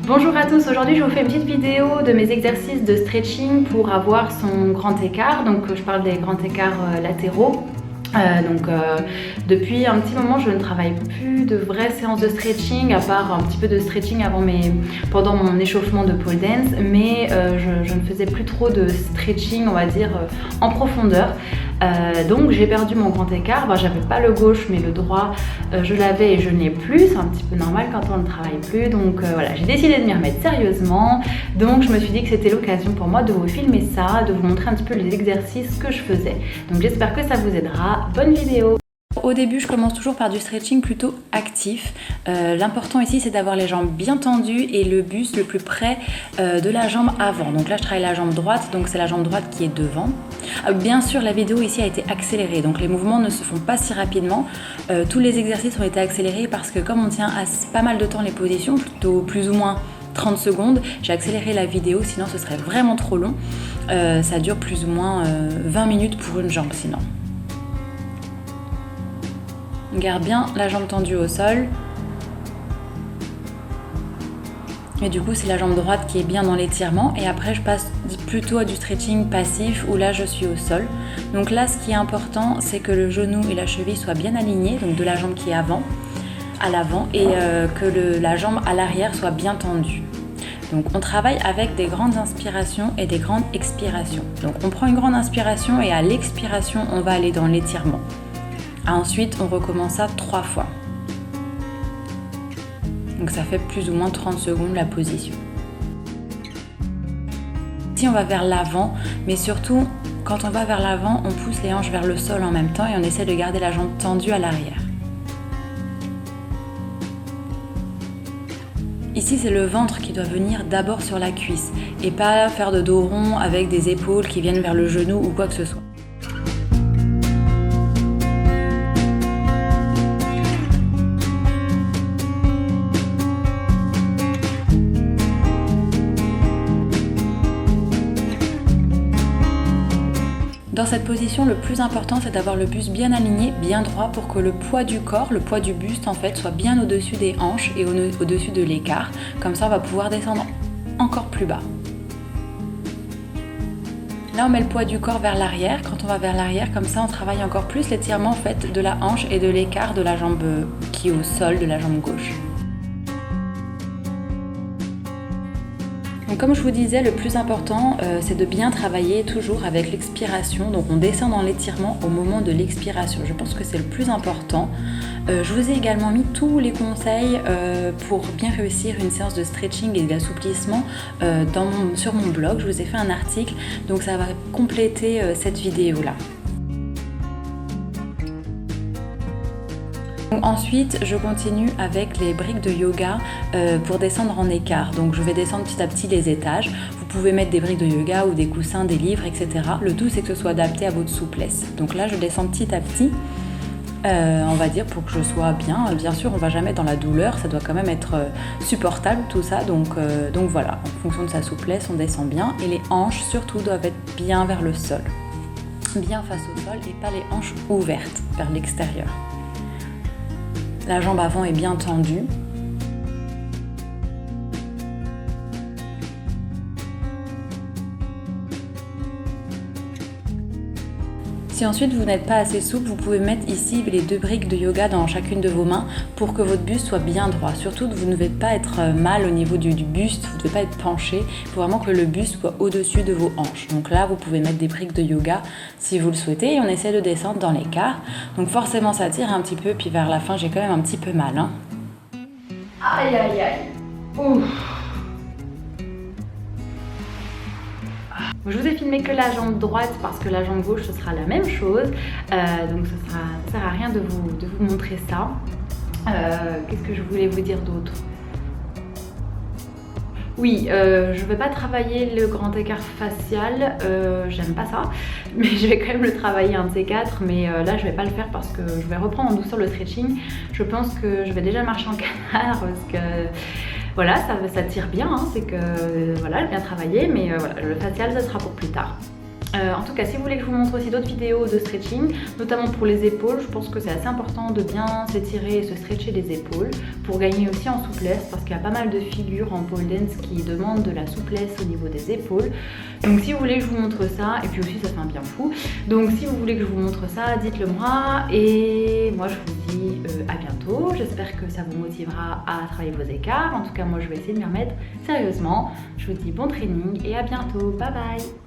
Bonjour à tous, aujourd'hui je vous fais une petite vidéo de mes exercices de stretching pour avoir son grand écart. Donc je parle des grands écarts latéraux. Depuis un petit moment je ne travaille plus de vraies séances de stretching, à part un petit peu de stretching pendant mon échauffement de pole dance, mais je ne faisais plus trop de stretching, on va dire, en profondeur. Donc j'ai perdu mon grand écart. J'avais pas le gauche mais le droit je l'avais et je ne l'ai plus. C'est un petit peu normal quand on ne travaille plus. Donc voilà, j'ai décidé de m'y remettre sérieusement. Donc je me suis dit que c'était l'occasion pour moi de vous filmer ça, de vous montrer un petit peu les exercices que je faisais. Donc j'espère que ça vous aidera. Bonne vidéo! Au début, je commence toujours par du stretching plutôt actif. L'important ici, c'est d'avoir les jambes bien tendues et le buste le plus près de la jambe avant. Donc là, je travaille la jambe droite, donc c'est la jambe droite qui est devant. Bien sûr, la vidéo ici a été accélérée, donc les mouvements ne se font pas si rapidement. Tous les exercices ont été accélérés parce que comme on tient à pas mal de temps les positions, plutôt plus ou moins 30 secondes, j'ai accéléré la vidéo, sinon ce serait vraiment trop long. Ça dure plus ou moins 20 minutes pour une jambe sinon. On garde bien la jambe tendue au sol. Et du coup, c'est la jambe droite qui est bien dans l'étirement. Et après, je passe plutôt à du stretching passif où là, je suis au sol. Donc là, ce qui est important, c'est que le genou et la cheville soient bien alignés, donc de la jambe qui est à l'avant, et que la jambe à l'arrière soit bien tendue. Donc on travaille avec des grandes inspirations et des grandes expirations. Donc on prend une grande inspiration et à l'expiration, on va aller dans l'étirement. Ensuite, on recommence ça 3 fois. Donc ça fait plus ou moins 30 secondes la position. Ici, on va vers l'avant, mais surtout, quand on va vers l'avant, on pousse les hanches vers le sol en même temps et on essaie de garder la jambe tendue à l'arrière. Ici, c'est le ventre qui doit venir d'abord sur la cuisse et pas faire de dos rond avec des épaules qui viennent vers le genou ou quoi que ce soit. Dans cette position, le plus important, c'est d'avoir le buste bien aligné, bien droit, pour que le poids du corps, le poids du buste en fait, soit bien au-dessus des hanches et au-dessus de l'écart. Comme ça, on va pouvoir descendre encore plus bas. Là, on met le poids du corps vers l'arrière. Quand on va vers l'arrière, comme ça, on travaille encore plus l'étirement en fait, de la hanche et de l'écart de la jambe qui est au sol, de la jambe gauche. Donc comme je vous disais, le plus important, c'est de bien travailler toujours avec l'expiration. Donc on descend dans l'étirement au moment de l'expiration. Je pense que c'est le plus important. Je vous ai également mis tous les conseils pour bien réussir une séance de stretching et d'assouplissement sur mon blog. Je vous ai fait un article, donc ça va compléter cette vidéo-là. Ensuite, je continue avec les briques de yoga pour descendre en écart. Donc je vais descendre petit à petit les étages. Vous pouvez mettre des briques de yoga ou des coussins, des livres, etc. Le tout, c'est que ce soit adapté à votre souplesse. Donc là, je descends petit à petit, on va dire, pour que je sois bien. Bien sûr, on ne va jamais dans la douleur, ça doit quand même être supportable tout ça. Donc voilà, en fonction de sa souplesse, on descend bien. Et les hanches, surtout, doivent être bien vers le sol. Bien face au sol et pas les hanches ouvertes vers l'extérieur. La jambe avant est bien tendue. Si ensuite vous n'êtes pas assez souple, vous pouvez mettre ici les 2 briques de yoga dans chacune de vos mains pour que votre buste soit bien droit. Surtout, vous ne devez pas être mal au niveau du buste, vous ne devez pas être penché. Il faut vraiment que le buste soit au-dessus de vos hanches. Donc là, vous pouvez mettre des briques de yoga si vous le souhaitez et on essaie de descendre dans l'écart. Donc forcément, ça tire un petit peu, puis vers la fin, j'ai quand même un petit peu mal. Aïe, aïe, aïe. Ouf. Je vous ai filmé que la jambe droite parce que la jambe gauche ce sera la même chose, donc ça sert à rien de vous montrer ça. Qu'est-ce que je voulais vous dire d'autre? Oui, je vais pas travailler le grand écart facial, j'aime pas ça, mais je vais quand même le travailler un de ces quatre, mais là je vais pas le faire parce que je vais reprendre en douceur le stretching. Je pense que je vais déjà marcher en canard parce que voilà, ça tire bien, hein, c'est que voilà, bien travaillé, mais voilà, le facial ça sera pour plus tard. En tout cas, si vous voulez que je vous montre aussi d'autres vidéos de stretching, notamment pour les épaules, je pense que c'est assez important de bien s'étirer et se stretcher les épaules pour gagner aussi en souplesse, parce qu'il y a pas mal de figures en pole dance qui demandent de la souplesse au niveau des épaules. Donc si vous voulez que je vous montre ça, et puis aussi ça fait un bien fou, donc si vous voulez que je vous montre ça, dites-le moi, et moi je vous dis à bientôt. J'espère que ça vous motivera à travailler vos écarts. En tout cas, moi je vais essayer de m'y remettre sérieusement. Je vous dis bon training et à bientôt, bye bye.